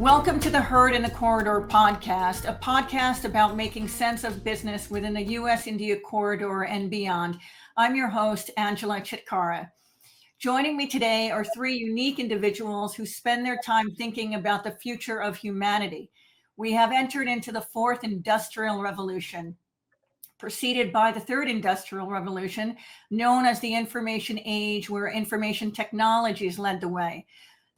Welcome to the Herd in the Corridor podcast, a podcast about making sense of business within the U.S.-India corridor and beyond. I'm your host, Angela Chitkara. Joining me today are three unique individuals who spend their time thinking about the future of humanity. We have entered into the fourth industrial revolution, preceded by the third industrial revolution, known as the information age, where information technologies led the way.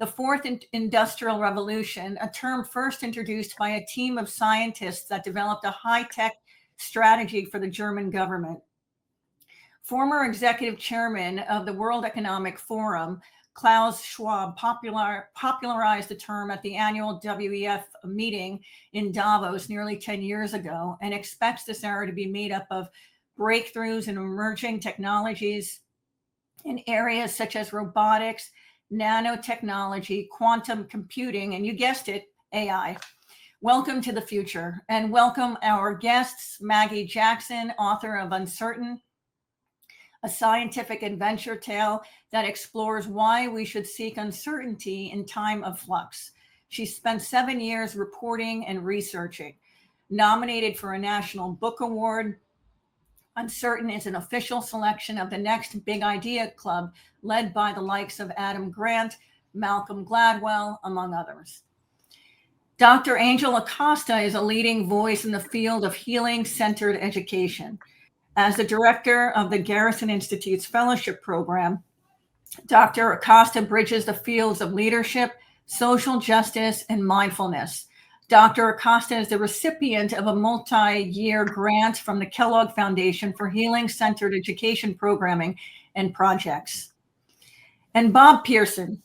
The fourth industrial revolution, a term first introduced by a team of scientists that developed a high-tech strategy for the German government. Former executive chairman of the World Economic Forum, Klaus Schwab, popularized the term at the annual WEF meeting in Davos nearly 10 years ago, and expects this era to be made up of breakthroughs in emerging technologies in areas such as robotics, nanotechnology, quantum computing, and you guessed it, AI. Welcome to the future, and welcome our guests, Maggie Jackson, author of Uncertain, a scientific adventure tale that explores why we should seek uncertainty in time of flux. She spent 7 years reporting and researching. Nominated for a National Book Award, Uncertain is an official selection of the Next Big Idea Club, led by the likes of Adam Grant, Malcolm Gladwell, among others. Dr. Angel Acosta is a leading voice in the field of healing-centered education. As the director of the Garrison Institute's fellowship program, Dr. Acosta bridges the fields of leadership, social justice, and mindfulness. Dr. Acosta is the recipient of a multi-year grant from the Kellogg Foundation for Healing-Centered Education Programming and Projects. And Bob Pearson.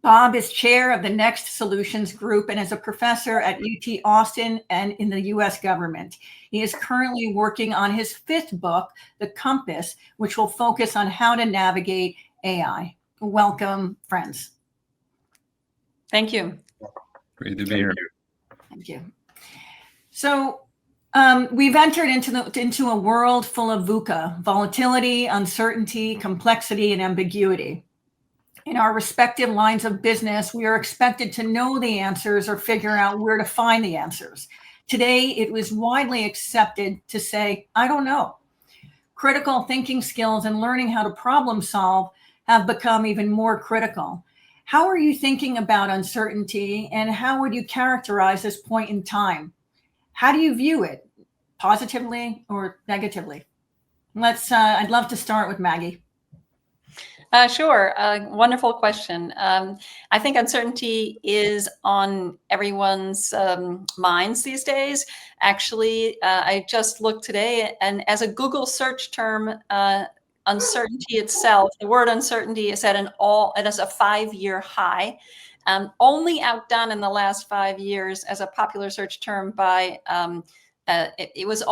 Bob is chair of the Next Solutions Group and is a professor at UT Austin and in the U.S. government. He is currently working on his fifth book, The Compass, which will focus on how to navigate AI. Welcome, friends. Thank you. Great to be here. Thank you. So we've entered into a world full of VUCA, volatility, uncertainty, complexity, and ambiguity. In our respective lines of business, we are expected to know the answers or figure out where to find the answers. Today, it was widely accepted to say, I don't know. Critical thinking skills and learning how to problem solve have become even more critical. How are you thinking about uncertainty, and how would you characterize this point in time? How do you view it, positively or negatively? I'd love to start with Maggie. Sure. Wonderful question. I think uncertainty is on everyone's minds these days. Actually, I just looked today, and as a Google search term, uncertainty itself, the word uncertainty is at it is a 5-year high, only outdone in the last 5 years as a popular search term by it was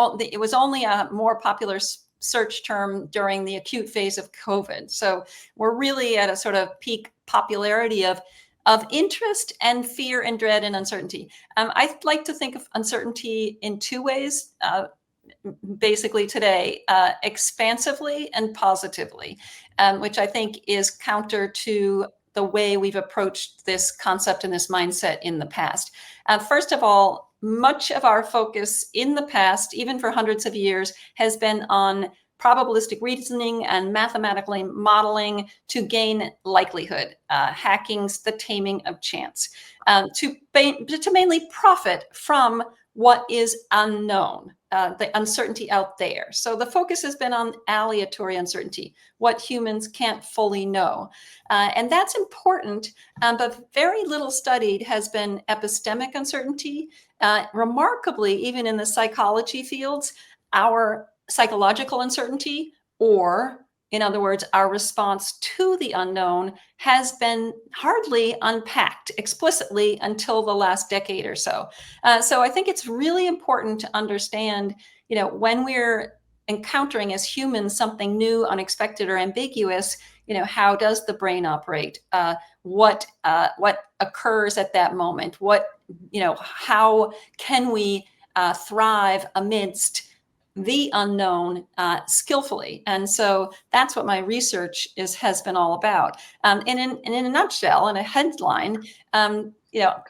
only a more popular search term during the acute phase of COVID. So we're really at a sort of peak popularity of interest and fear and dread and uncertainty. I like to think of uncertainty in two ways. Basically today, expansively and positively, which I think is counter to the way we've approached this concept and this mindset in the past. First of all, much of our focus in the past, even for hundreds of years, has been on probabilistic reasoning and mathematically modeling to gain likelihood, hacking's the taming of chance, to mainly profit from what is unknown, the uncertainty out there. So the focus has been on aleatory uncertainty, what humans can't fully know. And that's important, but very little studied has been epistemic uncertainty. Remarkably, even in the psychology fields, our psychological uncertainty, or in other words, our response to the unknown, has been hardly unpacked explicitly until the last decade or so. So I think it's really important to understand, when we're encountering as humans something new, unexpected, or ambiguous, how does the brain operate? What occurs at that moment? How can we thrive amidst the unknown skillfully. And so that's what my research has been all about. And in a nutshell, in a headline,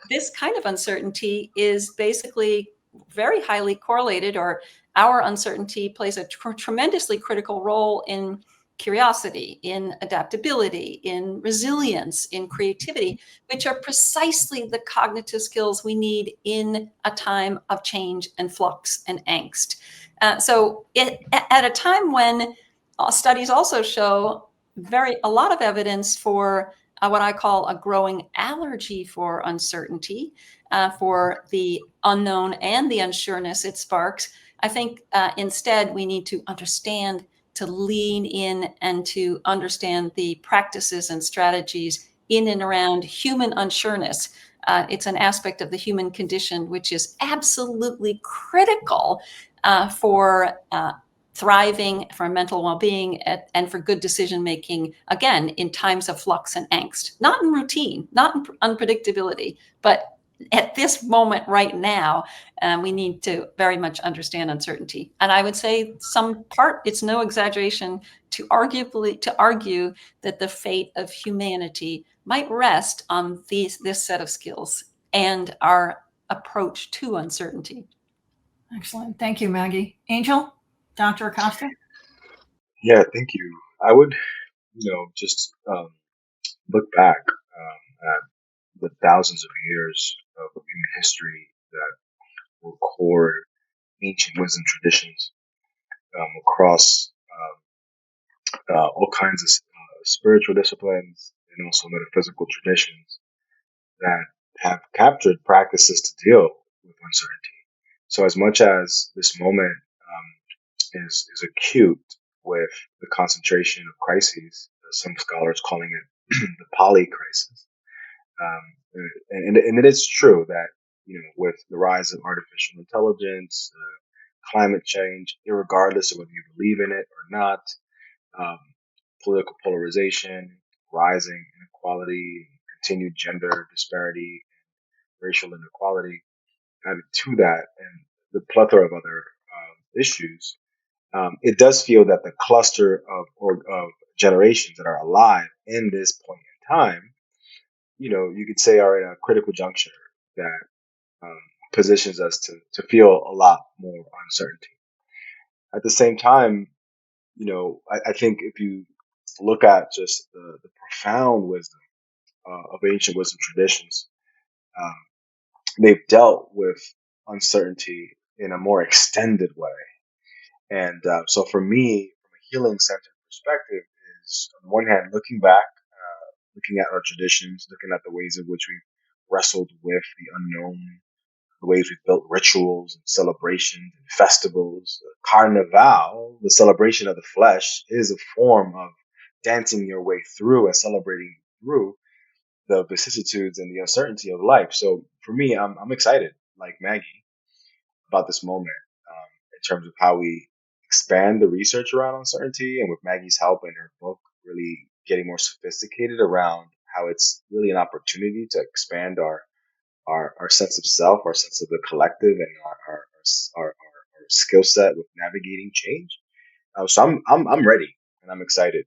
this kind of uncertainty is basically very highly correlated, or our uncertainty plays a tremendously critical role in curiosity, in adaptability, in resilience, in creativity, which are precisely the cognitive skills we need in a time of change and flux and angst. At a time when studies also show a lot of evidence for what I call a growing allergy for uncertainty, for the unknown and the unsureness it sparks. I think instead we need to understand, to lean in, and to understand the practices and strategies in and around human unsureness. It's an aspect of the human condition which is absolutely critical for thriving, for mental well-being, and for good decision making, again, in times of flux and angst, not in routine, not in unpredictability, but at this moment right now, we need to very much understand uncertainty. And I would say it's no exaggeration to argue that the fate of humanity might rest on this set of skills and our approach to uncertainty. Excellent. Thank you, Maggie. Angel, Dr. Acosta? Yeah, thank you. I would, just look back at the thousands of years of human history that record ancient wisdom traditions across all kinds of spiritual disciplines and also metaphysical traditions that have captured practices to deal with uncertainty. So, as much as this moment is acute with the concentration of crises, some scholars calling it the poly crisis, and it is true that with the rise of artificial intelligence, climate change, irregardless of whether you believe in it or not, um, political polarization, rising inequality, continued gender disparity, racial inequality, added to that, and the plethora of other issues, it does feel that the cluster of generations that are alive in this point in time, you could say are in a critical juncture that positions us to feel a lot more uncertainty. At the same time, I think if you look at just the profound wisdom of ancient wisdom traditions, um, they've dealt with uncertainty in a more extended way. And so for me, from a healing centered perspective, is on the one hand, looking back, looking at our traditions, looking at the ways in which we've wrestled with the unknown, the ways we've built rituals and celebrations and festivals. Carnival, the celebration of the flesh, is a form of dancing your way through and celebrating through the vicissitudes and the uncertainty of life. So for me, I'm excited, like Maggie, about this moment in terms of how we expand the research around uncertainty, and with Maggie's help and her book really getting more sophisticated around how it's really an opportunity to expand our sense of self, our sense of the collective, and our skill set with navigating change. So I'm ready and I'm excited.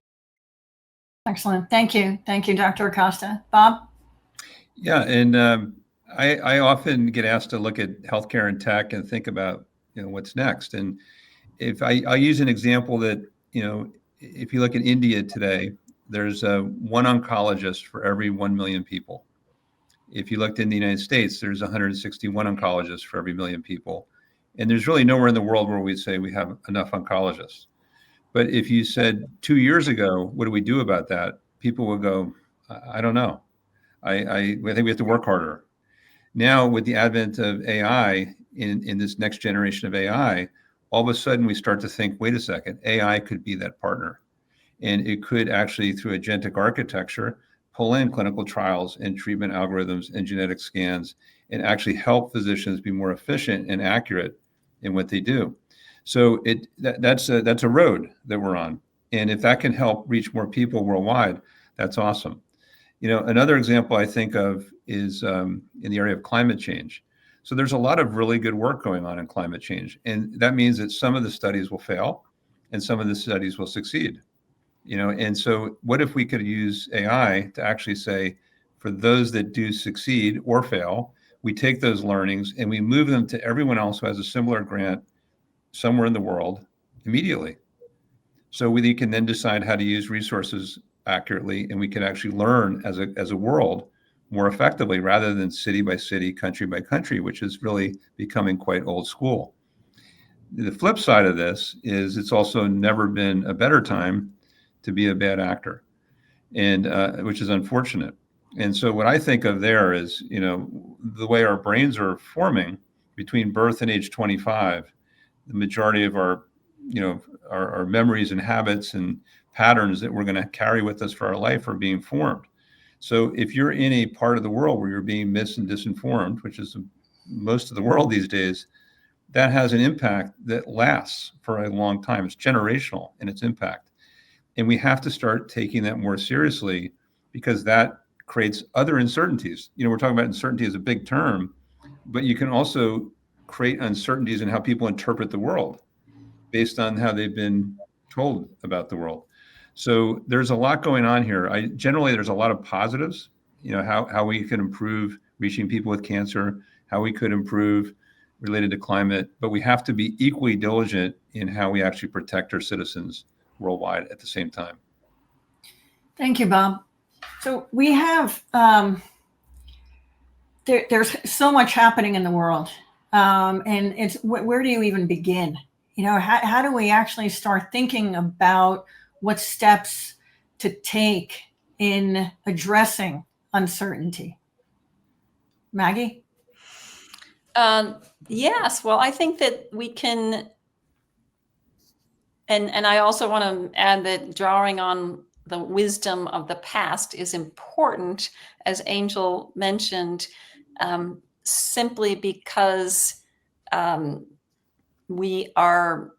Excellent. Thank you. Thank you, Dr. Acosta. Bob? Yeah, and I often get asked to look at healthcare and tech and think about what's next. And if I use an example that if you look at India today, there's one oncologist for every 1 million people. If you looked in the United States, there's 161 oncologists for every million people. And there's really nowhere in the world where we'd say we have enough oncologists. But if you said 2 years ago, what do we do about that? People would go, I don't know. I think we have to work harder. Now, with the advent of AI, in this next generation of AI, all of a sudden we start to think, wait a second, AI could be that partner. And it could actually, through agentic architecture, pull in clinical trials and treatment algorithms and genetic scans and actually help physicians be more efficient and accurate in what they do. So that's a road that we're on. And if that can help reach more people worldwide, that's awesome. Another example I think of is in the area of climate change. So there's a lot of really good work going on in climate change. And that means that some of the studies will fail and some of the studies will succeed. And so what if we could use AI to actually say, for those that do succeed or fail, we take those learnings and we move them to everyone else who has a similar grant somewhere in the world immediately. So we can then decide how to use resources accurately, and we can actually learn as a world more effectively rather than city by city, country by country, which is really becoming quite old school. The flip side of this is it's also never been a better time to be a bad actor, and which is unfortunate. And so what I think of there is, the way our brains are forming between birth and age 25, the majority of our, our memories and habits and patterns that we're going to carry with us for our life are being formed. So if you're in a part of the world where you're being mis and disinformed, which is most of the world these days, that has an impact that lasts for a long time. It's generational in its impact. And we have to start taking that more seriously, because that creates other uncertainties. We're talking about uncertainty as a big term, but you can also create uncertainties in how people interpret the world based on how they've been told about the world. So there's a lot going on here. Generally, there's a lot of positives, how we can improve reaching people with cancer, how we could improve related to climate, but we have to be equally diligent in how we actually protect our citizens worldwide at the same time. Thank you, Bob. So we have, there's so much happening in the world. And it's, where do you even begin? How do we actually start thinking about what steps to take in addressing uncertainty? Maggie? Yes, well, I think that we can, and I also want to add that drawing on the wisdom of the past is important, as Angel mentioned, simply because we are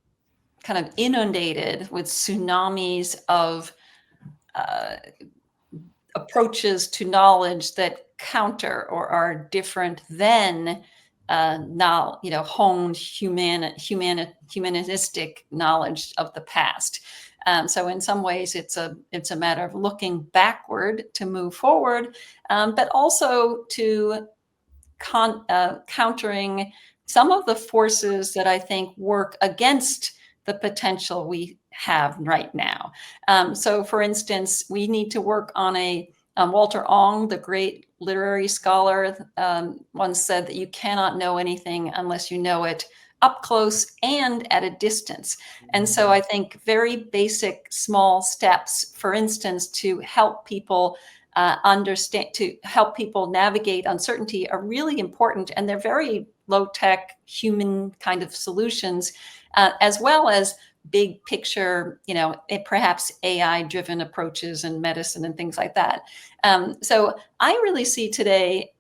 kind of inundated with tsunamis of approaches to knowledge that counter or are different than now, honed humanistic knowledge of the past. So in some ways, it's a matter of looking backward to move forward, but also to countering some of the forces that I think work against the potential we have right now. So for instance, we need to work on Walter Ong, the great literary scholar, once said that you cannot know anything unless you know it up close and at a distance. And so I think very basic, small steps, for instance, to help people understand, to help people navigate uncertainty are really important. And they're very low-tech, human kind of solutions, as well as big picture, perhaps AI-driven approaches in medicine and things like that. So I really see today,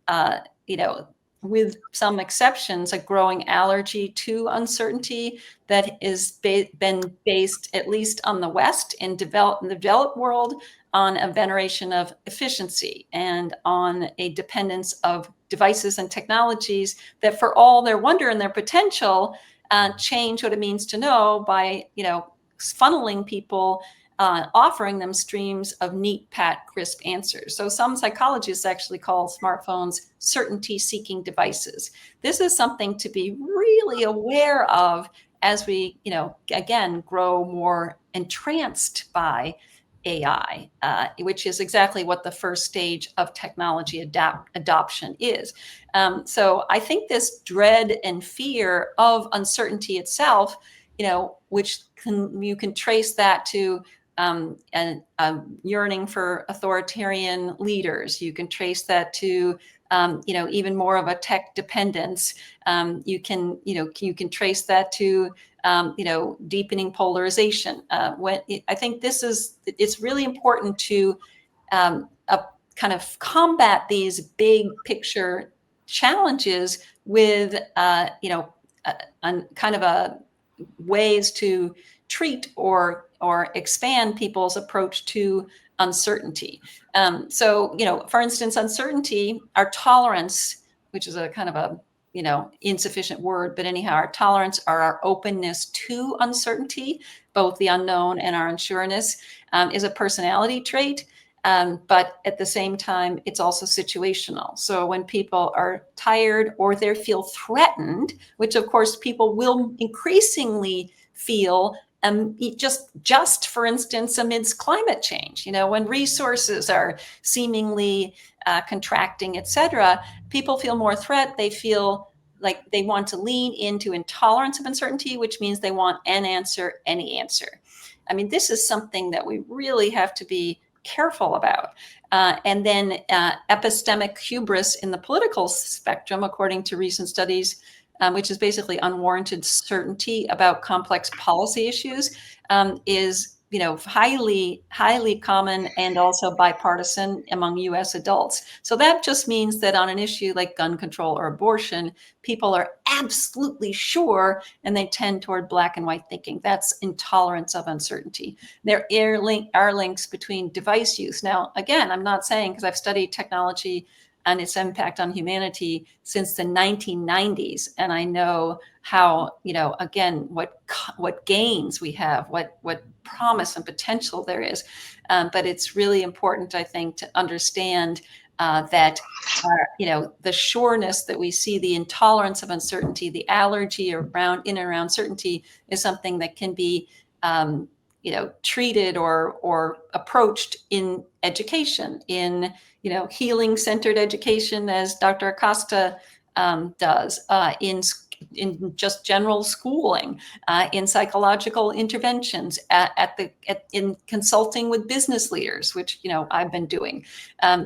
with some exceptions, a growing allergy to uncertainty that is been based, at least on the West, in the developed world, on a veneration of efficiency and on a dependence of devices and technologies that, for all their wonder and their potential, change what it means to know by, funneling people, offering them streams of neat, pat, crisp answers. So some psychologists actually call smartphones certainty-seeking devices. This is something to be really aware of as we, again, grow more entranced by AI, which is exactly what the first stage of technology adoption is. So I think this dread and fear of uncertainty itself, which you can trace that to a yearning for authoritarian leaders. You can trace that to even more of a tech dependence. You can trace that to deepening polarization. I think it's really important to kind of combat these big picture challenges with kind of ways to treat or expand people's approach to uncertainty. So, for instance, uncertainty, our tolerance, which is a kind of a insufficient word, but anyhow, our tolerance or our openness to uncertainty, both the unknown and our unsureness, is a personality trait. But at the same time, it's also situational. So when people are tired or they feel threatened, which of course people will increasingly feel, just for instance, amidst climate change, when resources are seemingly contracting, et cetera, people feel more threat. They feel like they want to lean into intolerance of uncertainty, which means they want an answer, any answer. I mean, this is something that we really have to be careful about. And then epistemic hubris in the political spectrum, according to recent studies, which is basically unwarranted certainty about complex policy issues, is highly common and also bipartisan among US adults. So that just means that on an issue like gun control or abortion, people are absolutely sure, and they tend toward black and white thinking. That's intolerance of uncertainty. There are links between device use. Now, again, I'm not saying, because I've studied technology and its impact on humanity since the 1990s, and I know how, again, what gains we have, what promise and potential there is. But it's really important, I think, to understand that the sureness that we see, the intolerance of uncertainty, the allergy in and around certainty, is something that can be treated or approached in education, in healing-centered education, as Dr. Acosta does, in just general schooling, in psychological interventions, in consulting with business leaders, which I've been doing.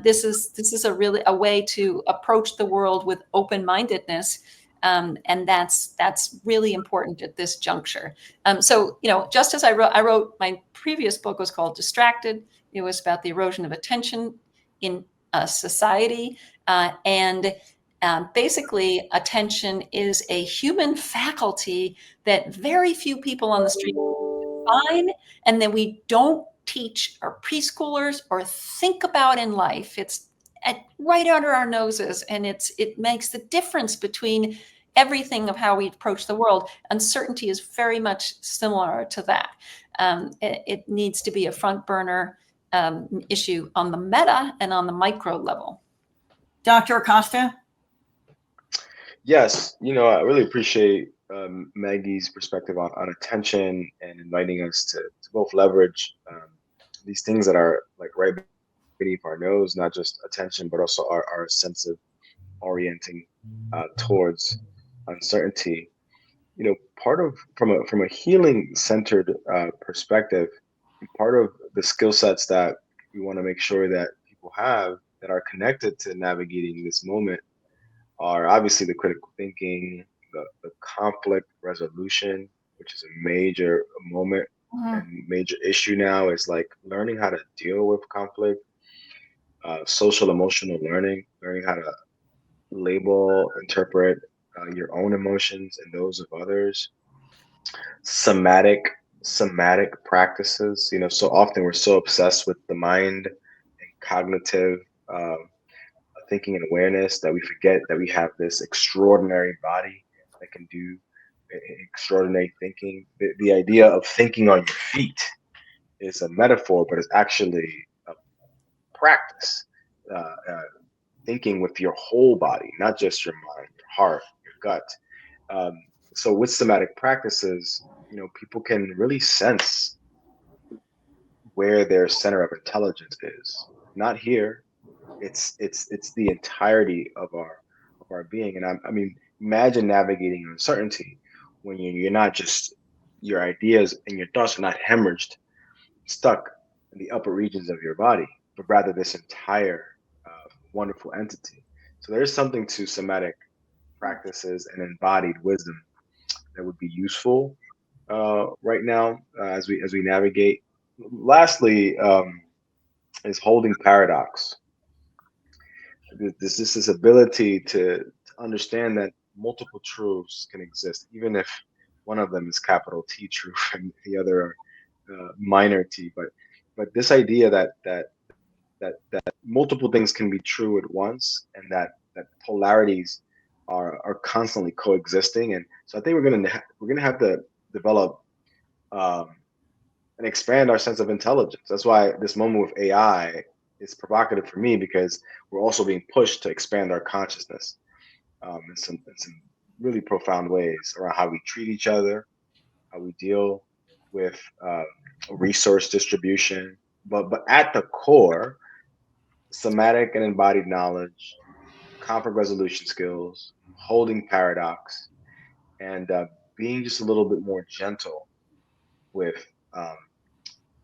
This is a way to approach the world with open-mindedness. And that's really important at this juncture. So, just as I wrote, my previous book was called Distracted. It was about the erosion of attention in society. And basically, attention is a human faculty that very few people on the street define, and that we don't teach our preschoolers or think about in life. It's right under our noses, and it makes the difference between everything of how we approach the world. Uncertainty is very much similar to that. It needs to be a front burner issue on the meta and on the micro level. Dr. Acosta? Yes, I really appreciate Maggie's perspective on attention and inviting us to both leverage these things that are like right beneath our nose, not just attention, but also our sense of orienting towards uncertainty. Part of from a healing centered perspective, part of the skill sets that we want to make sure that people have that are connected to navigating this moment are obviously the critical thinking, the conflict resolution, which is a major moment and major issue now, is like learning how to deal with conflict, social emotional learning how to label, interpret your own emotions and those of others, somatic practices. So often we're so obsessed with the mind and cognitive thinking and awareness that we forget that we have this extraordinary body that can do extraordinary thinking. The idea of thinking on your feet is a metaphor, but it's actually a practice. Thinking with your whole body, not just your mind, your heart, your gut. So with somatic practices, people can really sense where their center of intelligence is. Not here. It's the entirety of our being. And I mean, imagine navigating uncertainty when you're not just your ideas and your thoughts are not hemorrhaged, stuck in the upper regions of your body, but rather this entire wonderful entity. So there's something to somatic practices and embodied wisdom that would be useful right now as we navigate. Lastly, is holding paradox. This ability to understand that multiple truths can exist, even if one of them is capital T truth and the other are minor t. But this idea that multiple things can be true at once, and that polarities are constantly coexisting. And so I think we're gonna have to develop and expand our sense of intelligence. That's why this moment with AI is provocative for me because we're also being pushed to expand our consciousness in some really profound ways around how we treat each other, how we deal with resource distribution. But at the core, somatic and embodied knowledge, conflict resolution skills, holding paradox, and being just a little bit more gentle with um,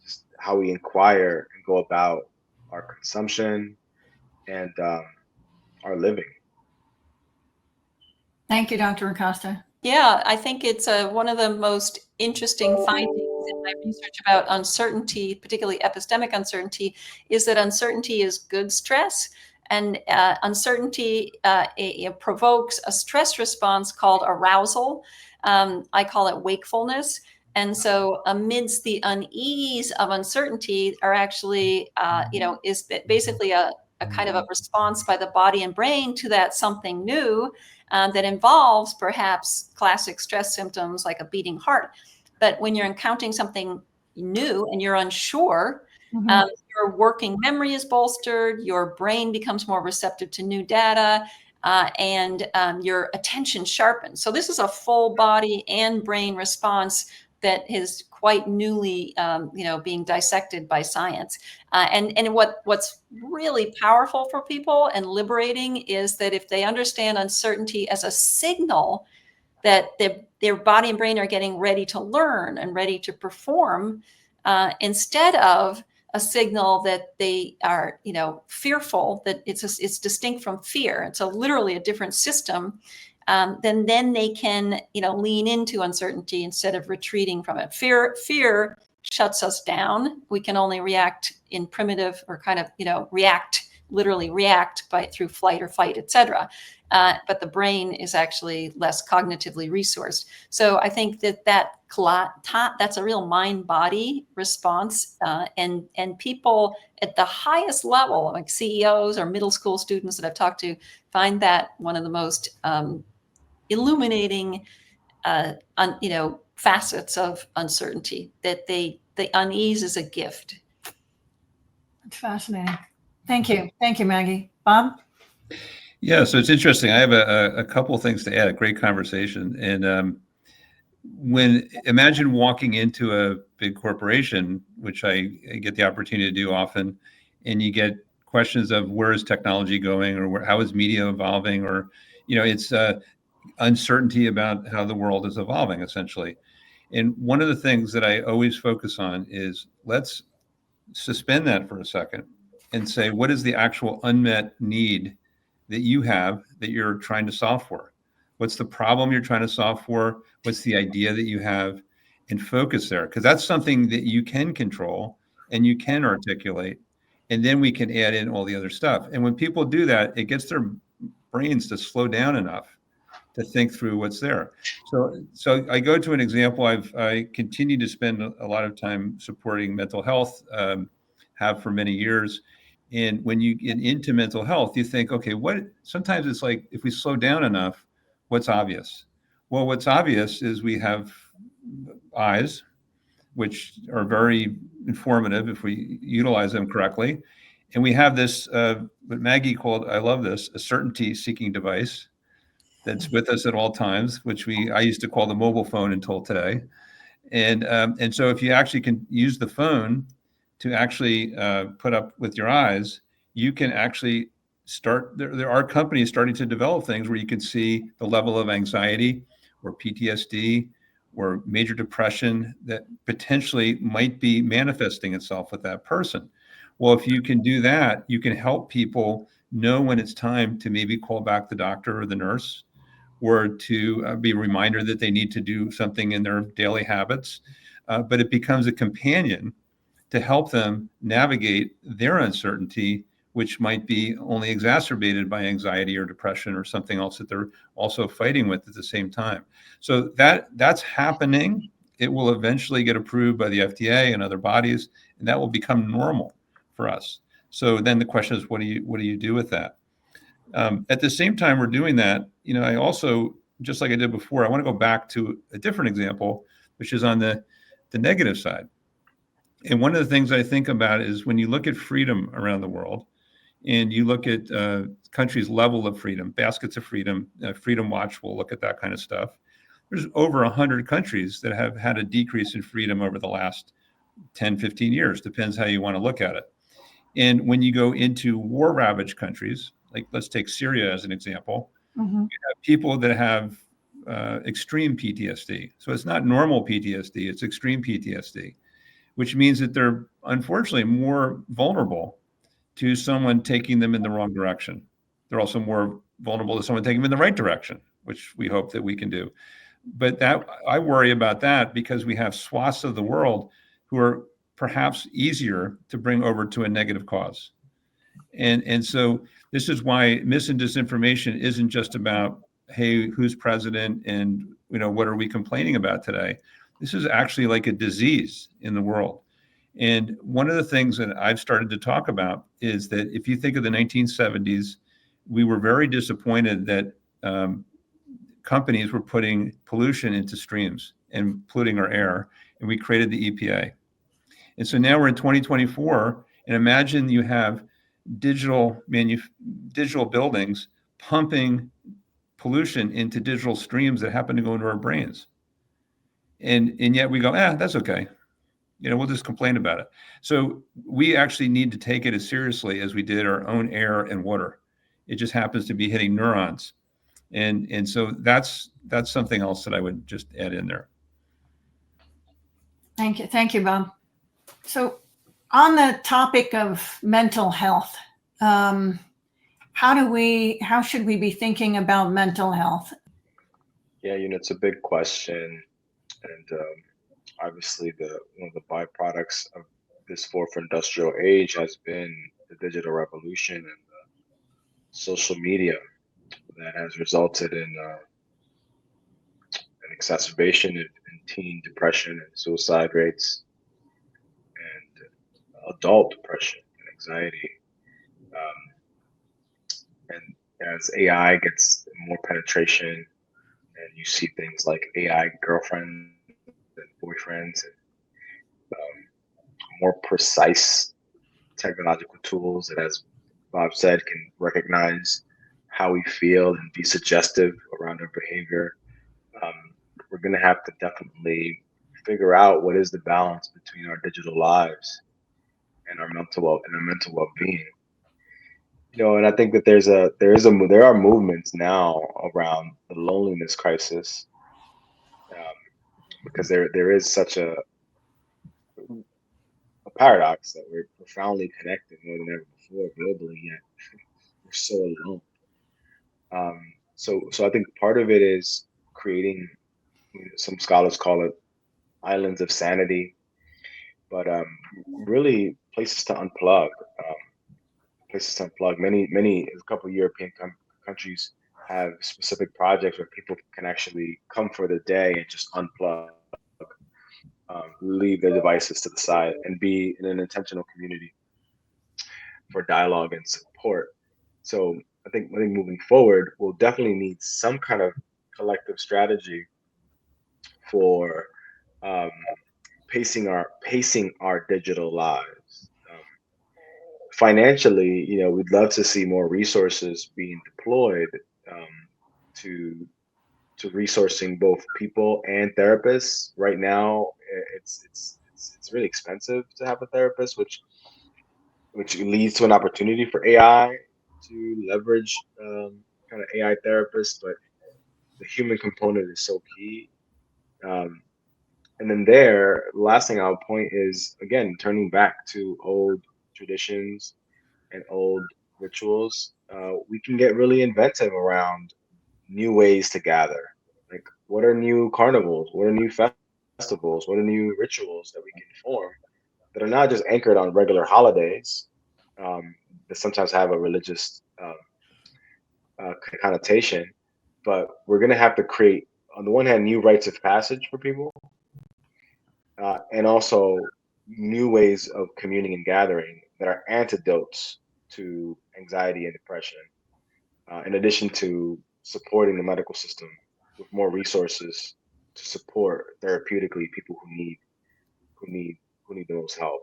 just how we inquire and go about our consumption and our living. Thank you, Dr. Acosta. Yeah, I think it's one of the most interesting findings in my research about uncertainty, particularly epistemic uncertainty, is that uncertainty is good stress. And uncertainty it provokes a stress response called arousal. I call it wakefulness. And so amidst the unease of uncertainty are actually, is basically a kind of a response by the body and brain to that something new that involves perhaps classic stress symptoms like a beating heart. But when you're encountering something new and you're unsure, your working memory is bolstered, your brain becomes more receptive to new data, and your attention sharpens. So this is a full body and brain response that is quite newly, being dissected by science. And what's really powerful for people and liberating is that if they understand uncertainty as a signal that their body and brain are getting ready to learn and ready to perform, instead of a signal that they are, fearful, that it's distinct from fear. It's literally a different system. Then they can, lean into uncertainty instead of retreating from it. Fear shuts us down. We can only react in primitive or kind of, literally react through flight or fight, etc. But the brain is actually less cognitively resourced. So I think that's a real mind-body response, and people at the highest level, like CEOs or middle school students that I've talked to, find that one of the most illuminating, facets of uncertainty. That the unease is a gift. That's fascinating. Thank you, Maggie. Bob? Yeah, so it's interesting. I have a couple of things to add. A great conversation, and imagine walking into a big corporation, which I get the opportunity to do often, and you get questions of where is technology going, or how is media evolving, or it's uncertainty about how the world is evolving, essentially. And one of the things that I always focus on is let's suspend that for a second and say, what is the actual unmet need that you have that you're trying to solve for? What's the problem you're trying to solve for? What's the idea that you have? And focus there, because that's something that you can control and you can articulate. And then we can add in all the other stuff. And when people do that, it gets their brains to slow down enough to think through what's there. So I go to an example. I continue to spend a lot of time supporting mental health, have for many years. And when you get into mental health, you think, okay, sometimes it's like, if we slow down enough, what's obvious? Well, what's obvious is we have eyes, which are very informative if we utilize them correctly. And we have this, what Maggie called, I love this, a certainty seeking device that's with us at all times, which I used to call the mobile phone until today. And so if you actually can use the phone to actually put up with your eyes, you can actually start. There are companies starting to develop things where you can see the level of anxiety or PTSD or major depression that potentially might be manifesting itself with that person. Well, if you can do that, you can help people know when it's time to maybe call back the doctor or the nurse, or to be a reminder that they need to do something in their daily habits. But it becomes a companion to help them navigate their uncertainty, which might be only exacerbated by anxiety or depression or something else that they're also fighting with at the same time. So that's happening. It will eventually get approved by the FDA and other bodies, and that will become normal for us. So then the question is, what do you do with that? At the same time we're doing that, I also, just like I did before, I want to go back to a different example, which is on the negative side. And one of the things I think about is when you look at freedom around the world and you look at countries' level of freedom, baskets of freedom, Freedom Watch will look at that kind of stuff. There's over 100 countries that have had a decrease in freedom over the last 10, 15 years, depends how you want to look at it. And when you go into war-ravaged countries, like let's take Syria as an example, Mm-hmm. you have people that have extreme PTSD. So it's not normal PTSD, it's extreme PTSD, which means that they're unfortunately more vulnerable to someone taking them in the wrong direction. They're also more vulnerable to someone taking them in the right direction, which we hope that we can do. But that I worry about that because we have swaths of the world who are perhaps easier to bring over to a negative cause. And so this is why mis and disinformation isn't just about, hey, who's president and what are we complaining about today? This is actually like a disease in the world. And one of the things that I've started to talk about is that if you think of the 1970s, we were very disappointed that companies were putting pollution into streams and polluting our air, and we created the EPA. And so now we're in 2024, and imagine you have digital buildings pumping pollution into digital streams that happen to go into our brains. And yet we go, that's okay. We'll just complain about it. So we actually need to take it as seriously as we did our own air and water. It just happens to be hitting neurons. And so that's something else that I would just add in there. Thank you, Bob. So on the topic of mental health, how should we be thinking about mental health? Yeah, it's a big question, and obviously one of the byproducts of this fourth industrial age has been the digital revolution and the social media that has resulted in an exacerbation in teen depression and suicide rates and adult depression and anxiety. And as AI gets more penetration and you see things like AI girlfriends and boyfriends and more precise technological tools that, as Bob said, can recognize how we feel and be suggestive around our behavior, we're going to have to definitely figure out what is the balance between our digital lives and our mental well-being. And I think that there are movements now around the loneliness crisis, because there is such a paradox that we're profoundly connected more than ever before globally, yet we're so alone. So I think part of it is creating, some scholars call it islands of sanity, but really places to unplug. A couple of European countries have specific projects where people can actually come for the day and just unplug, leave their devices to the side, and be in an intentional community for dialogue and support. So I think moving forward, we'll definitely need some kind of collective strategy for pacing our digital lives. Financially, we'd love to see more resources being deployed to resourcing both people and therapists. Right now, it's really expensive to have a therapist, which leads to an opportunity for AI to leverage kind of AI therapists, but the human component is so key. And then the last thing I'll point is, again, turning back to old traditions and old rituals. We can get really inventive around new ways to gather. Like, what are new carnivals? What are new festivals? What are new rituals that we can form that are not just anchored on regular holidays, that sometimes have a religious connotation, but we're going to have to create, on the one hand, new rites of passage for people, and also new ways of communing and gathering that are antidotes to anxiety and depression, in addition to supporting the medical system with more resources to support therapeutically people who need who need the most help.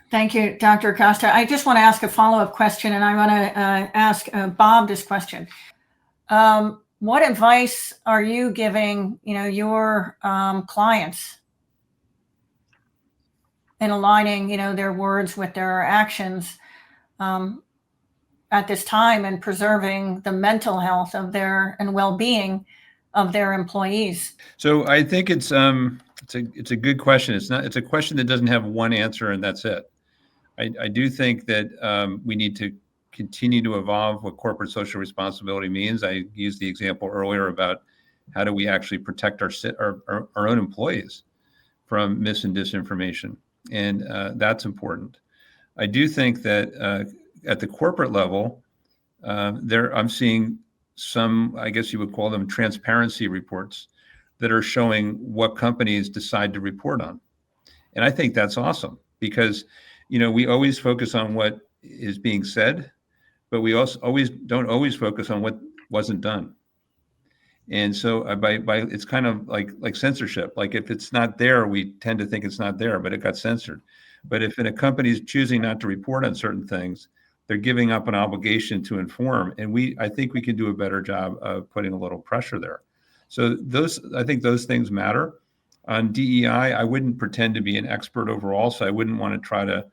Thank you, Dr. Acosta. I just want to ask a follow-up question, and I want to ask Bob this question. What advice are you giving, your clients in aligning, their words with their actions at this time and preserving the mental health of and well-being of their employees? So I think it's a good question. It's a question that doesn't have one answer and that's it. I do think that we need to continue to evolve what corporate social responsibility means. I used the example earlier about how do we actually protect our own employees from mis and disinformation, and that's important. I do think that at the corporate level, I'm seeing some, I guess you would call them transparency reports that are showing what companies decide to report on. And I think that's awesome because, we always focus on what is being said, but we also don't always focus on what wasn't done. And so by it's kind of like censorship. Like if it's not there, we tend to think it's not there, but it got censored. But if a company is choosing not to report on certain things, they're giving up an obligation to inform. And I think we can do a better job of putting a little pressure there. So I think those things matter. On DEI, I wouldn't pretend to be an expert overall, so I wouldn't want to try to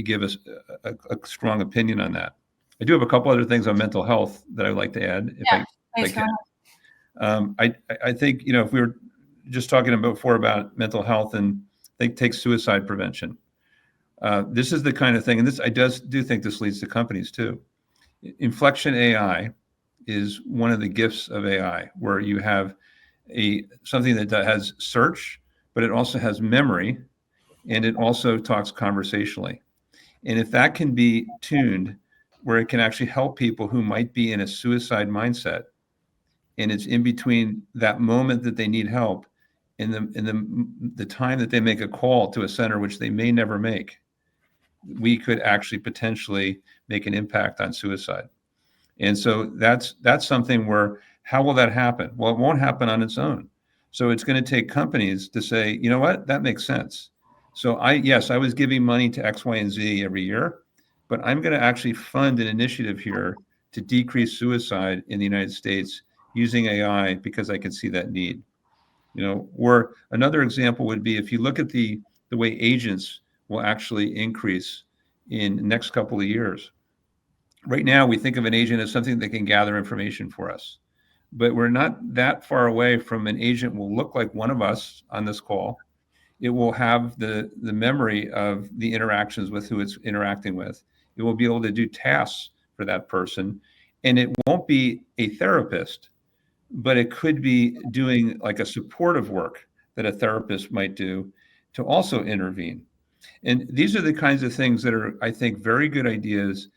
give us a strong opinion on that. I do have a couple other things on mental health that I'd like to add. Please go ahead. I think, if we were just talking before about mental health and take suicide prevention. This is the kind of thing, and I do think this leads to companies too. Inflection AI is one of the gifts of AI, where you have something that has search, but it also has memory, and it also talks conversationally. And if that can be tuned, where it can actually help people who might be in a suicide mindset, and it's in between that moment that they need help and the time that they make a call to a center, which they may never make, we could actually potentially make an impact on suicide. And so that's something where, how will that happen? Well, it won't happen on its own. So it's going to take companies to say, you know what, that makes sense. So I was giving money to X, Y, and Z every year, but I'm going to actually fund an initiative here to decrease suicide in the United States using AI because I can see that need. Or another example would be if you look at the way agents will actually increase in the next couple of years. Right now, we think of an agent as something that can gather information for us, but we're not that far away from an agent will look like one of us on this call. It will have the memory of the interactions with who it's interacting with. It will be able to do tasks for that person, and it won't be a therapist, but it could be doing like a supportive work that a therapist might do to also intervene. And these are the kinds of things that are, I think, very good ideas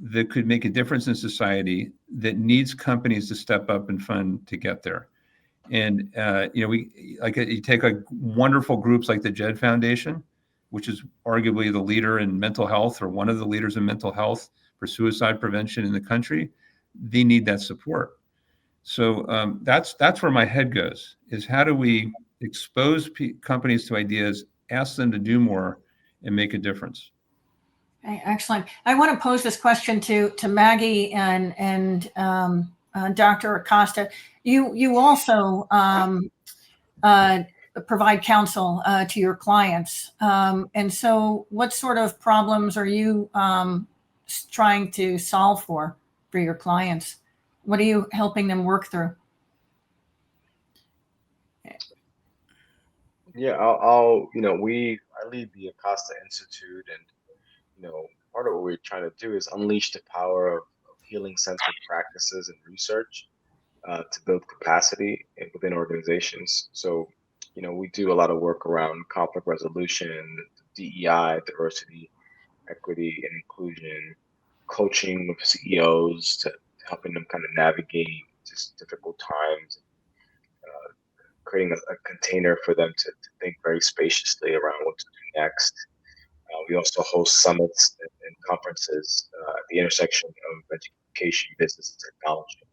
that could make a difference in society that needs companies to step up and fund to get there. And, you take wonderful groups like the JED Foundation, which is arguably the leader in mental health or one of the leaders in mental health for suicide prevention in the country. They need that support. So that's where my head goes, is how do we expose companies to ideas, ask them to do more, and make a difference? Okay, excellent. I want to pose this question to Maggie and Dr. Acosta. You also provide counsel to your clients, and so what sort of problems are you trying to solve for your clients? What are you helping them work through? Yeah, I lead the Acosta Institute, and part of what we're trying to do is unleash the power of healing-centered practices and research to build capacity within organizations. So, we do a lot of work around conflict resolution, DEI, diversity, equity, and inclusion, coaching with CEOs to helping them kind of navigate just difficult times, creating a container for them to think very spaciously around what to do next. We also host summits and conferences at the intersection of education, business, and technology.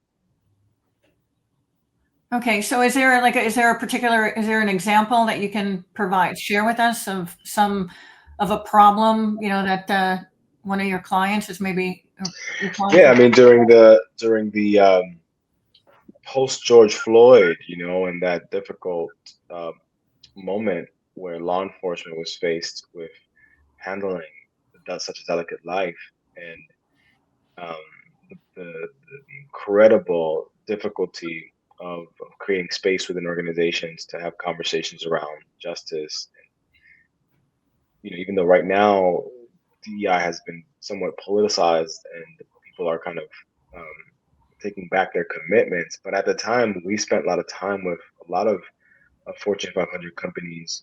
Okay, so is there an example that you can share with us of a problem, that one of your clients is maybe Yeah, I responsible? mean during the post George Floyd, and that difficult um, moment where law enforcement was faced with handling such a delicate life, and um, the incredible difficulty of creating space within organizations to have conversations around justice. Even though right now DEI has been somewhat politicized and people are kind of um, taking back their commitments, but at the time we spent a lot of time with a lot of Fortune 500 companies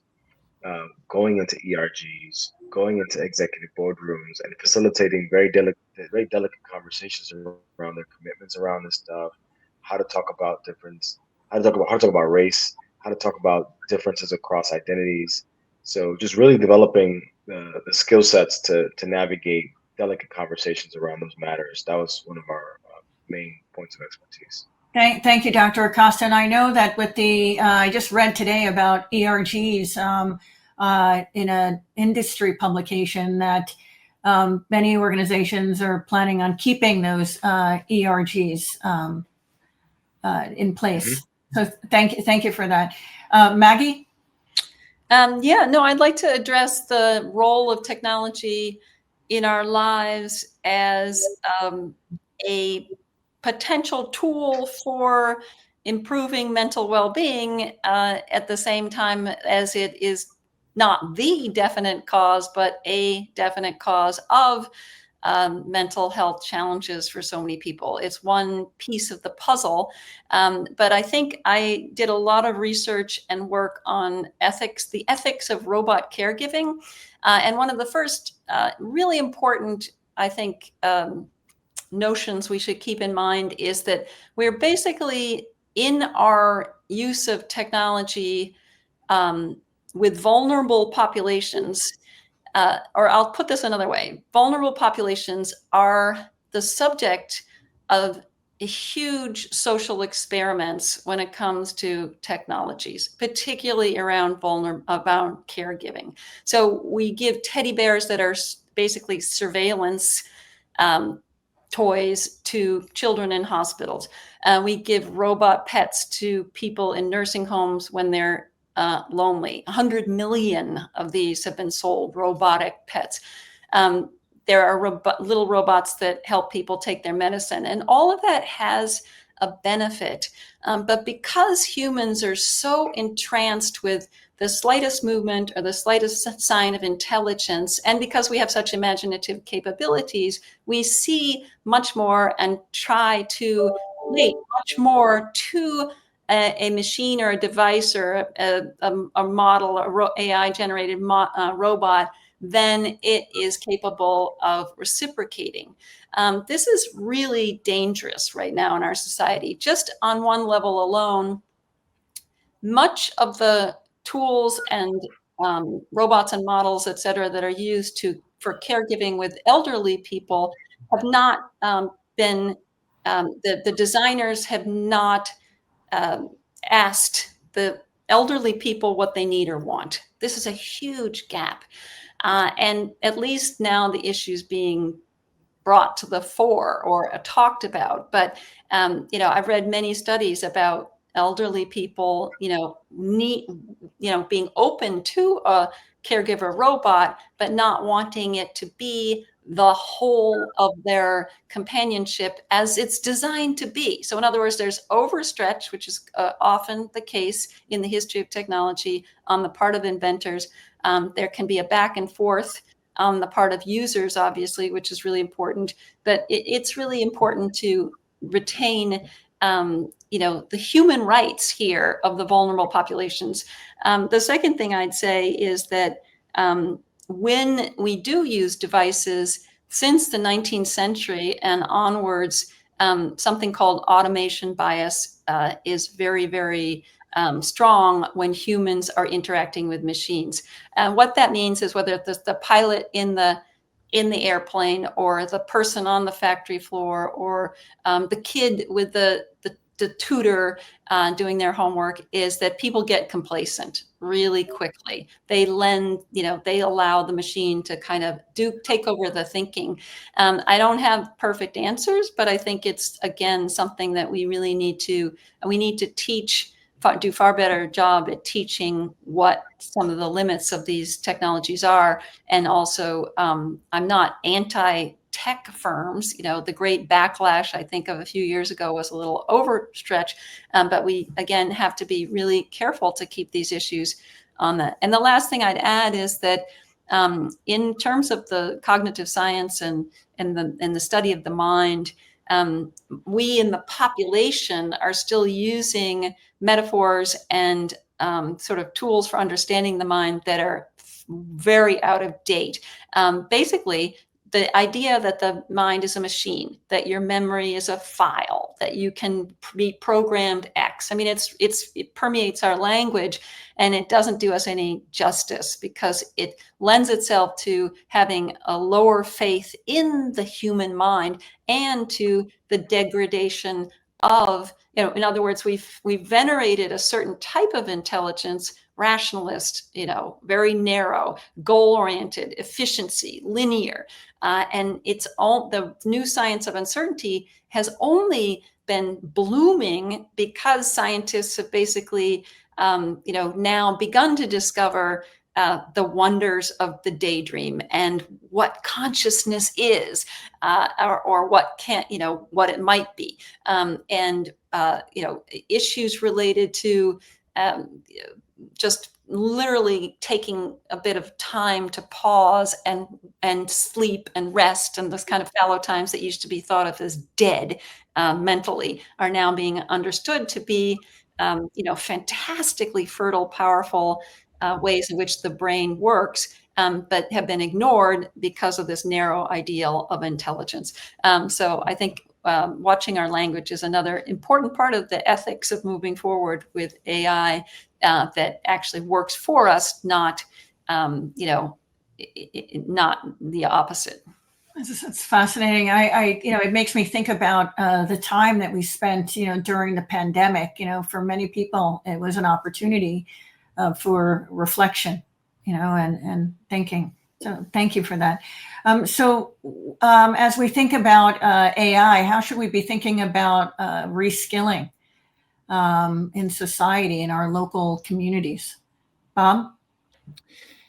going into ERGs, going into executive boardrooms, and facilitating very delicate conversations around their commitments around this stuff. How to talk about difference, how to talk about race, how to talk about differences across identities. So just really developing the skill sets to navigate delicate conversations around those matters. That was one of our main points of expertise. Thank you, Dr. Acosta. And I know that with I just read today about ERGs in an industry publication that many organizations are planning on keeping those ERGs in Hmm. place. So thank you for that. Maggie? Yeah, no, I'd like to address the role of technology in our lives as a potential tool for improving mental well-being, at the same time as it is not the definite cause, but a definite cause of mental health challenges for so many people. It's one piece of the puzzle. But I think I did a lot of research and work on ethics, the ethics of robot caregiving. And one of the first really important, I think, notions we should keep in mind is that we're basically in our use of technology with vulnerable populations, or I'll put this another way, vulnerable populations are the subject of huge social experiments when it comes to technologies, particularly around about caregiving. So we give teddy bears that are basically surveillance um, toys to children in hospitals. We give robot pets to people in nursing homes when they're lonely. 100 million of these have been sold, robotic pets. Um, there are little robots that help people take their medicine, and all of that has a benefit. But because humans are so entranced with the slightest movement or the slightest sign of intelligence, and because we have such imaginative capabilities, we see much more and try to relate much more to a machine or a device or a model, AI generated robot, than it is capable of reciprocating. This is really dangerous right now in our society. Just on one level alone, much of the tools and robots and models, et cetera, that are used for caregiving with elderly people have not been, the designers have not um, asked the elderly people what they need or want. This is a huge gap. And at least now the issue's being brought to the fore or talked about. But I've read many studies about elderly people, being open to a caregiver robot, but not wanting it to be the whole of their companionship as it's designed to be. So in other words, there's overstretch, which is often the case in the history of technology on the part of inventors. There can be a back and forth on the part of users, obviously, which is really important. But it's really important to retain, the human rights here of the vulnerable populations. The second thing I'd say is that when we do use devices since the 19th century and onwards, something called automation bias is very, very strong when humans are interacting with machines. And what that means is whether it's the pilot in the airplane or the person on the factory floor or the kid with the the tutor doing their homework is that people get complacent really quickly. They they allow the machine to kind of take over the thinking. I don't have perfect answers, but I think it's, again, something that we really need to teach, do far better job at teaching what some of the limits of these technologies are. And also, I'm not anti-tech firms. The great backlash I think of a few years ago was a little overstretch, but we, again, have to be really careful to keep these issues on that. And the last thing I'd add is that in terms of the cognitive science and the study of the mind, we in the population are still using metaphors and sort of tools for understanding the mind that are very out of date. Basically, the idea that the mind is a machine, that your memory is a file, that you can be programmed X. I mean, it permeates our language, and it doesn't do us any justice because it lends itself to having a lower faith in the human mind and to the degradation of, in other words, we've venerated a certain type of intelligence, rationalist, very narrow, goal-oriented, efficiency, linear. And it's all the new science of uncertainty has only been blooming because scientists have basically, now begun to discover the wonders of the daydream and what consciousness is, or what what it might be, and issues related to just literally taking a bit of time to pause and sleep and rest, and those kind of fallow times that used to be thought of as dead mentally are now being understood to be fantastically fertile, powerful ways in which the brain works, but have been ignored because of this narrow ideal of intelligence. So I think watching our language is another important part of the ethics of moving forward with AI that actually works for us, not not the opposite. It's fascinating. It makes me think about the time that we spent, during the pandemic. For many people, it was an opportunity for reflection, and thinking. So thank you for that. As we think about AI, how should we be thinking about reskilling in society, in our local communities? Bob?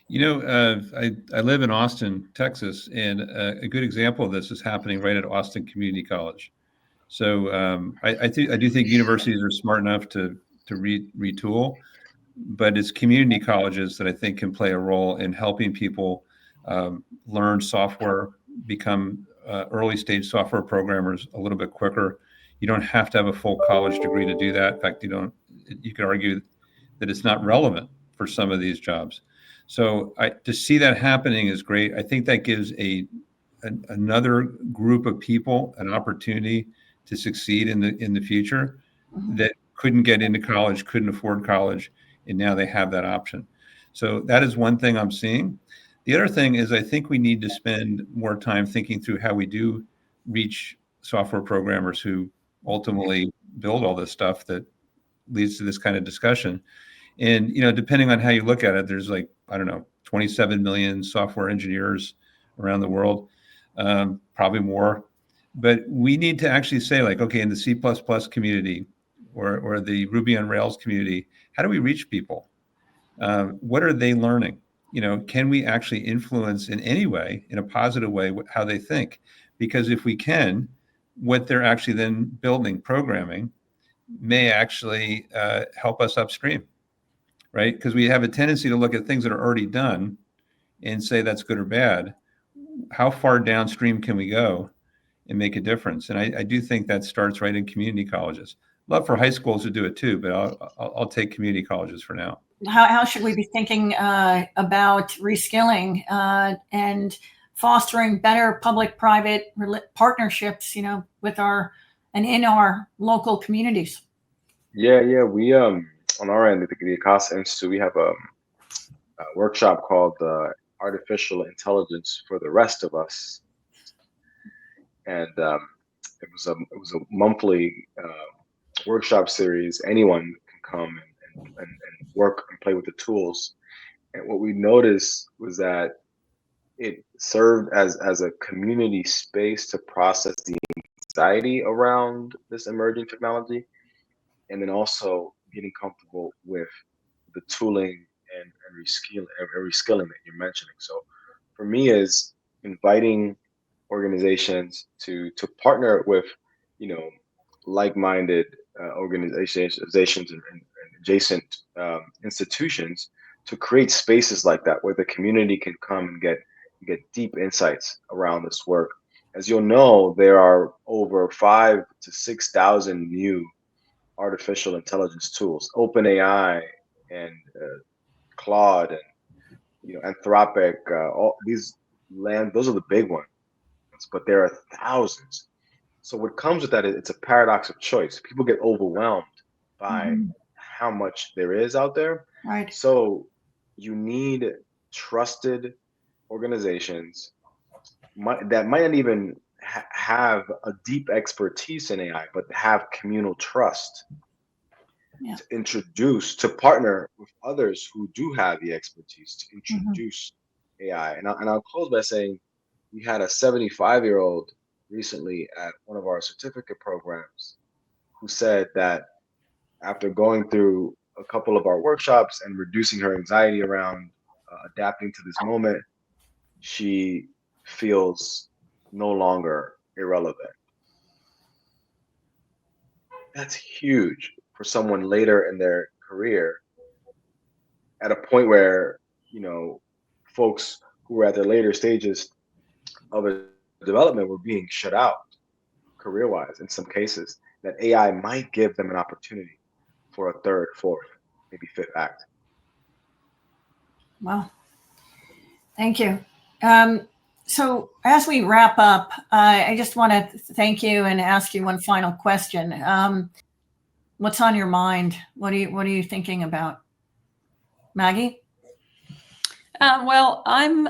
I live in Austin, Texas, and a good example of this is happening right at Austin Community College. So I do think universities are smart enough to retool, but it's community colleges that I think can play a role in helping people learn software, become early stage software programmers a little bit quicker. You don't have to have a full college degree to do that. In fact, you could argue that it's not relevant for some of these jobs. So to see that happening is great. I think that gives another group of people an opportunity to succeed in the future that couldn't get into college, couldn't afford college, and now they have that option. So that is one thing I'm seeing. The other thing is I think we need to spend more time thinking through how we do reach software programmers who ultimately build all this stuff that leads to this kind of discussion. And, depending on how you look at it, there's 27 million software engineers around the world, probably more. But we need to actually say, okay, in the C++ community or the Ruby on Rails community, how do we reach people? What are they learning? Can we actually influence in any way, in a positive way, how they think? Because if we can, what they're actually then building, programming, may actually help us upstream. Right? Because we have a tendency to look at things that are already done and say that's good or bad. How far downstream can we go and make a difference? And I do think that starts right in community colleges. Love for high schools to do it too, but I'll take community colleges for now. How should we be thinking about reskilling and fostering better public-private partnerships, with in our local communities? Yeah. We on our end at the Acosta Institute, we have a workshop called Artificial Intelligence for the Rest of Us, and it was a monthly workshop series, anyone can come and work and play with the tools. And what we noticed was that it served as a community space to process the anxiety around this emerging technology, and then also getting comfortable with the tooling and reskilling that you're mentioning. So for me is inviting organizations to partner with, you know, like-minded organizations and adjacent institutions to create spaces like that where the community can come and get deep insights around this work. As you'll know, there are over 5 to 6 thousand new artificial intelligence tools, OpenAI and Claude and Anthropic. All these those are the big ones, but there are thousands. So what comes with that is it's a paradox of choice. People get overwhelmed by Mhm. how much there is out there. Right. So you need trusted organizations that might not even have a deep expertise in AI, but have communal trust Yeah. to partner with others who do have the expertise to Mhm. introduce AI. And I'll close by saying we had a 75-year-old recently at one of our certificate programs who said that after going through a couple of our workshops and reducing her anxiety around adapting to this moment, she feels no longer irrelevant. That's huge for someone later in their career at a point where, you know, folks who were at their later stages of their development were being shut out career wise in some cases, that AI might give them an opportunity for a third, fourth, maybe fifth act. Well, thank you. So as we wrap up, I just want to thank you and ask you one final question. What's on your mind? What are you thinking about, Maggie? Well, I'm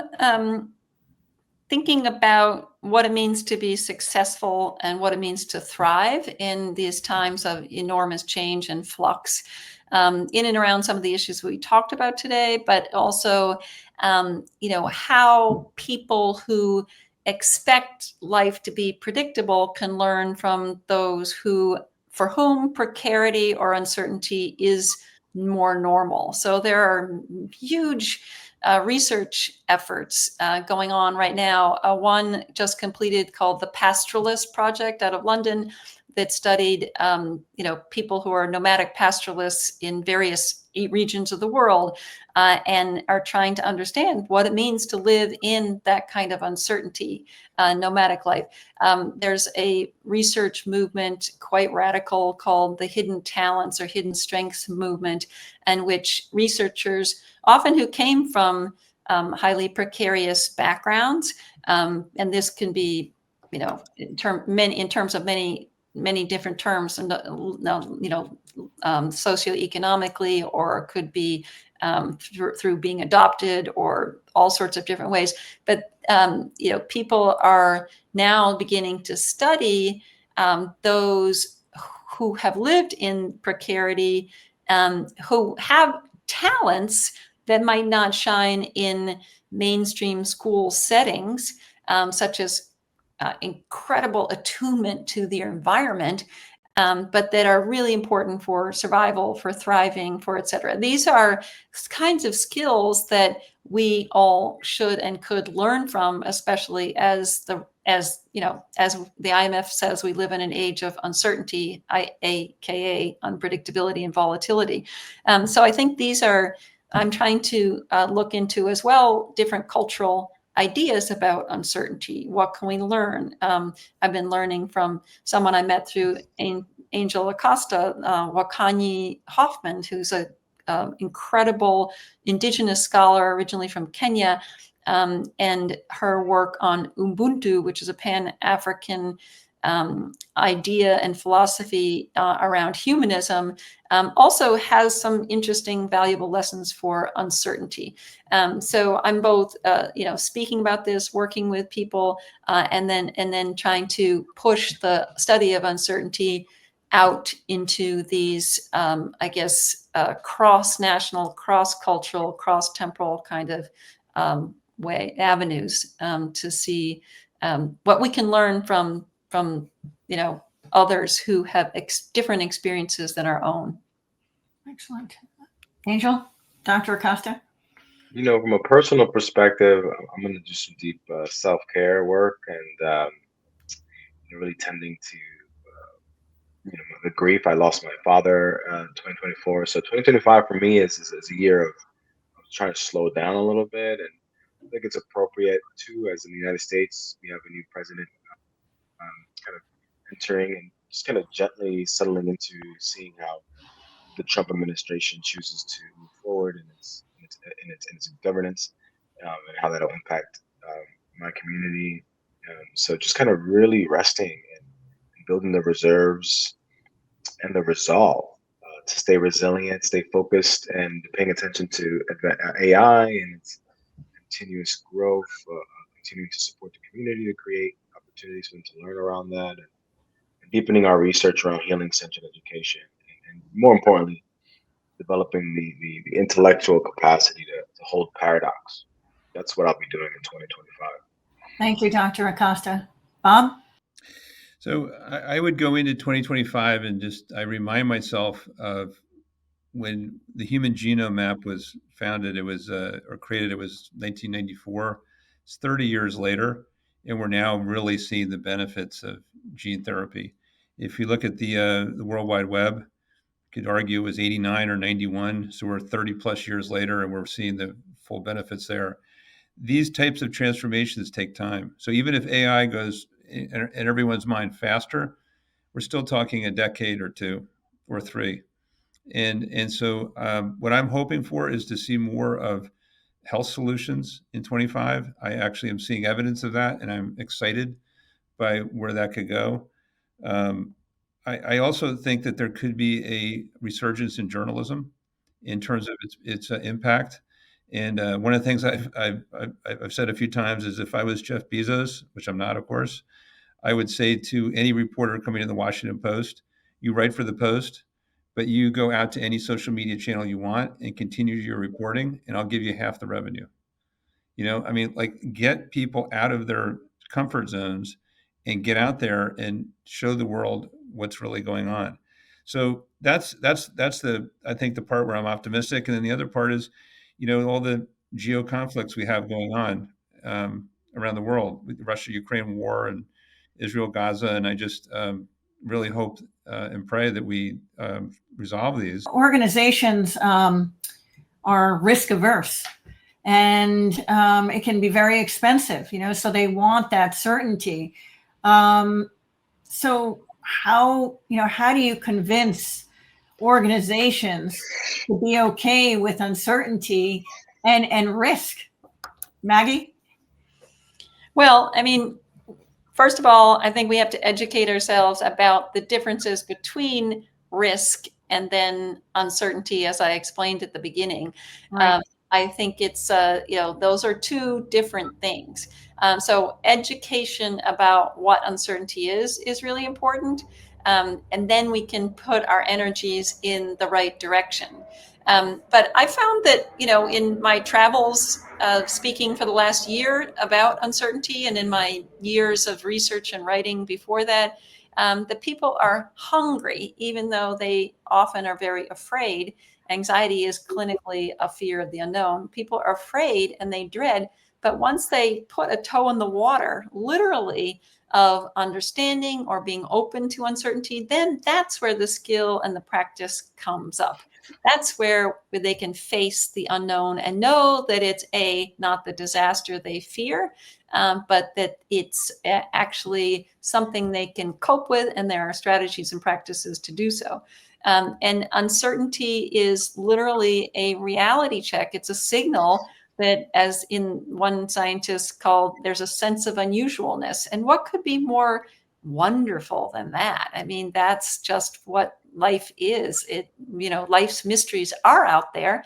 thinking about what it means to be successful and what it means to thrive in these times of enormous change and flux, in and around some of the issues we talked about today, but also, how people who expect life to be predictable can learn from those for whom precarity or uncertainty is more normal. So there are huge research efforts going on right now. One just completed called the Pastoralist Project out of London that studied, people who are nomadic pastoralists in various regions of the world and are trying to understand what it means to live in that kind of uncertainty, nomadic life. There's a research movement, quite radical, called the Hidden Talents or Hidden Strengths movement, in which researchers, often who came from highly precarious backgrounds, and this can be, in terms of many different terms, and socioeconomically, or could be through being adopted, or all sorts of different ways. But people are now beginning to study those who have lived in precarity, who have talents that might not shine in mainstream school settings, such as incredible attunement to their environment, but that are really important for survival, for thriving, for et cetera. These are kinds of skills that we all should and could learn from, especially as the IMF says, we live in an age of uncertainty, aka unpredictability and volatility. So I think I'm trying to look into as well different cultural ideas about uncertainty. What can we learn? I've been learning from someone I met through Angel Acosta, Wakanyi Hoffman, who's a incredible indigenous scholar originally from Kenya, and her work on Ubuntu, which is a Pan-African idea and philosophy around humanism, also has some interesting, valuable lessons for uncertainty. So I'm both, speaking about this, working with people, and then trying to push the study of uncertainty out into these, I guess, cross-national, cross-cultural, cross-temporal kind of avenues to see what we can learn from others who have different experiences than our own. Excellent. Angel, Dr. Acosta? From a personal perspective, I'm going to do some deep self-care work and really tending to the grief. I lost my father in 2024. So 2025 for me is a year of trying to slow down a little bit. And I think it's appropriate too, as in the United States, we have a new president kind of entering and just kind of gently settling into seeing how the Trump administration chooses to move forward in its governance, and how that'll impact my community. So just kind of really resting and building the reserves and the resolve to stay resilient, stay focused, and paying attention to AI and its continuous growth, continuing to support the community to create opportunities for them to learn around that, and deepening our research around healing-centered education, and more importantly, developing the intellectual capacity to hold paradox. That's what I'll be doing in 2025. Thank you, Dr. Acosta. Bob? So I would go into 2025 and I remind myself of when the Human Genome Map was founded, or created, it was 1994. It's 30 years later, and we're now really seeing the benefits of gene therapy. If you look at the World Wide Web, you could argue it was 89 or 91. So we're 30 plus years later, and we're seeing the full benefits there. These types of transformations take time. So even if AI goes in everyone's mind faster, we're still talking a decade or two or three. And so what I'm hoping for is to see more of health solutions in 25. I actually am seeing evidence of that, and I'm excited by where that could go. I also think that there could be a resurgence in journalism in terms of its impact. And one of the things I've said a few times is, if I was Jeff Bezos, which I'm not, of course, I would say to any reporter coming in the Washington Post, you write for the Post, but you go out to any social media channel you want and continue your reporting, and I'll give you half the revenue. I mean, like, get people out of their comfort zones and get out there and show the world what's really going on. So that's I think the part where I'm optimistic. And then the other part is, all the geo conflicts we have going on around the world, with the Russia-Ukraine war and Israel-Gaza. And I just really hope and pray that we resolve these. Organizations are risk averse, and it can be very expensive, so they want that certainty. So how do you convince organizations to be okay with uncertainty and risk? Maggie? Well, I mean, first of all, I think we have to educate ourselves about the differences between risk and then uncertainty, as I explained at the beginning. Right. I think it's, those are two different things. So education about what uncertainty is really important. And then we can put our energies in the right direction. But I found that, in my travels, speaking for the last year about uncertainty, and in my years of research and writing before that, that people are hungry, even though they often are very afraid. Anxiety is clinically a fear of the unknown. People are afraid and they dread, but once they put a toe in the water, literally, of understanding or being open to uncertainty, then that's where the skill and the practice comes up. That's where they can face the unknown and know that it's not the disaster they fear, but that it's actually something they can cope with, and there are strategies and practices to do so. And uncertainty is literally a reality check. It's a signal that, as in one scientist called, there's a sense of unusualness. And what could be more wonderful than that? I mean, that's just what life is. Life's mysteries are out there.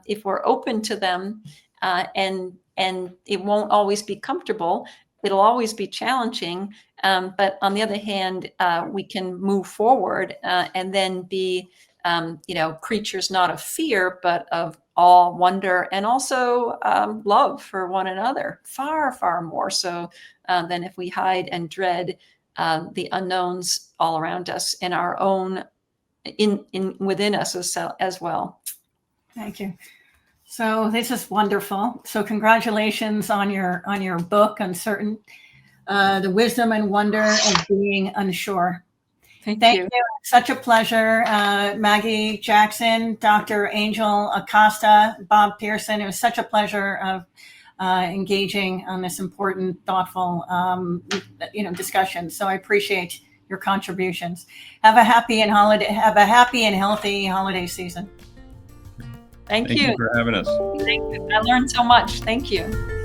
If we're open to them, and it won't always be comfortable, it'll always be challenging. But on the other hand, we can move forward and then be, creatures not of fear, but of awe, wonder, and also love for one another, far, far more so than if we hide and dread the unknowns all around us in our own, within us as well. Thank you. So this is wonderful. So congratulations on your book, Uncertain, the wisdom and wonder of being unsure. Thank Thank you. you. Such a pleasure. Maggie Jackson, Dr. Angel Acosta, Bob Pearson. It was such a pleasure of engaging on this important, thoughtful, discussion. So I appreciate your contributions. Have a happy and healthy holiday season. Thank Thank you. you for having us. Thank you. I learned so much. Thank you.